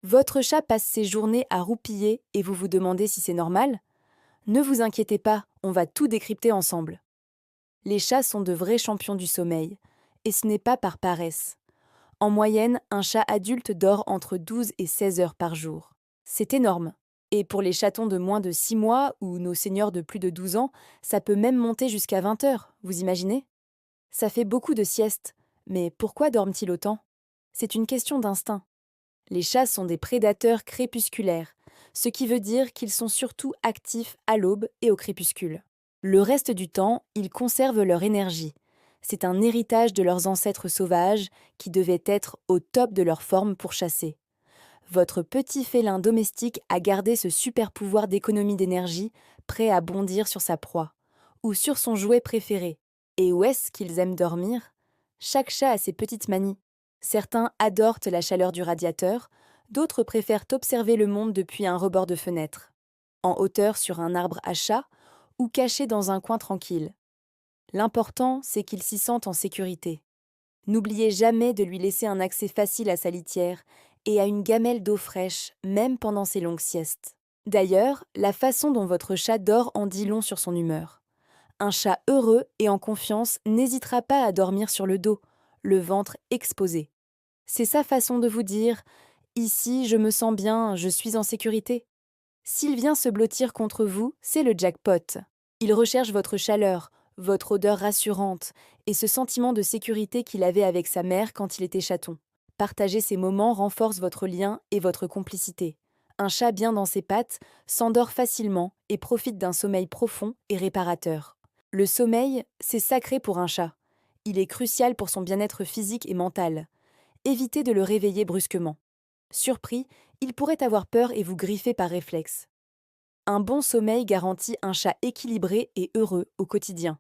Votre chat passe ses journées à roupiller et vous vous demandez si c'est normal? Ne vous inquiétez pas, on va tout décrypter ensemble. Les chats sont de vrais champions du sommeil. Et ce n'est pas par paresse. En moyenne, un chat adulte dort entre 12 et 16 heures par jour. C'est énorme. Et pour les chatons de moins de 6 mois ou nos seniors de plus de 12 ans, ça peut même monter jusqu'à 20 heures, vous imaginez? Ça fait beaucoup de siestes. Mais pourquoi dorment-ils autant? C'est une question d'instinct. Les chats sont des prédateurs crépusculaires, ce qui veut dire qu'ils sont surtout actifs à l'aube et au crépuscule. Le reste du temps, ils conservent leur énergie. C'est un héritage de leurs ancêtres sauvages qui devaient être au top de leur forme pour chasser. Votre petit félin domestique a gardé ce super pouvoir d'économie d'énergie, prêt à bondir sur sa proie, ou sur son jouet préféré. Et où est-ce qu'ils aiment dormir? Chaque chat a ses petites manies. Certains adorent la chaleur du radiateur, d'autres préfèrent observer le monde depuis un rebord de fenêtre, en hauteur sur un arbre à chat ou cachés dans un coin tranquille. L'important, c'est qu'ils s'y sentent en sécurité. N'oubliez jamais de lui laisser un accès facile à sa litière et à une gamelle d'eau fraîche, même pendant ses longues siestes. D'ailleurs, la façon dont votre chat dort en dit long sur son humeur. Un chat heureux et en confiance n'hésitera pas à dormir sur le dos, le ventre exposé. C'est sa façon de vous dire « Ici, je me sens bien, je suis en sécurité ». S'il vient se blottir contre vous, c'est le jackpot. Il recherche votre chaleur, votre odeur rassurante et ce sentiment de sécurité qu'il avait avec sa mère quand il était chaton. Partager ces moments renforce votre lien et votre complicité. Un chat bien dans ses pattes s'endort facilement et profite d'un sommeil profond et réparateur. Le sommeil, c'est sacré pour un chat. Il est crucial pour son bien-être physique et mental. Évitez de le réveiller brusquement. Surpris, il pourrait avoir peur et vous griffer par réflexe. Un bon sommeil garantit un chat équilibré et heureux au quotidien.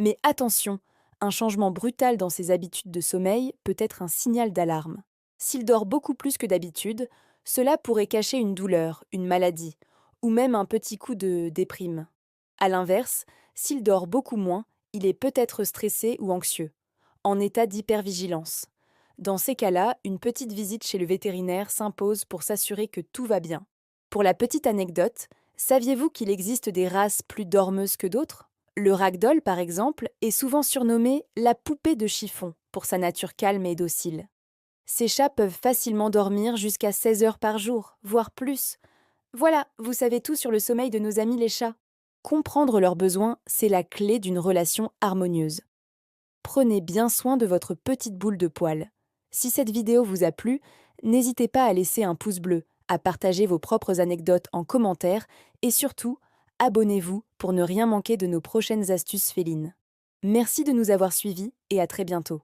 Mais attention, un changement brutal dans ses habitudes de sommeil peut être un signal d'alarme. S'il dort beaucoup plus que d'habitude, cela pourrait cacher une douleur, une maladie, ou même un petit coup de déprime. A l'inverse, s'il dort beaucoup moins, il est peut-être stressé ou anxieux, en état d'hypervigilance. Dans ces cas-là, une petite visite chez le vétérinaire s'impose pour s'assurer que tout va bien. Pour la petite anecdote, saviez-vous qu'il existe des races plus dormeuses que d'autres? Le ragdoll, par exemple, est souvent surnommé la poupée de chiffon pour sa nature calme et docile. Ces chats peuvent facilement dormir jusqu'à 16 heures par jour, voire plus. Voilà, vous savez tout sur le sommeil de nos amis les chats. Comprendre leurs besoins, c'est la clé d'une relation harmonieuse. Prenez bien soin de votre petite boule de poil. Si cette vidéo vous a plu, n'hésitez pas à laisser un pouce bleu, à partager vos propres anecdotes en commentaire et surtout, abonnez-vous pour ne rien manquer de nos prochaines astuces félines. Merci de nous avoir suivis et à très bientôt.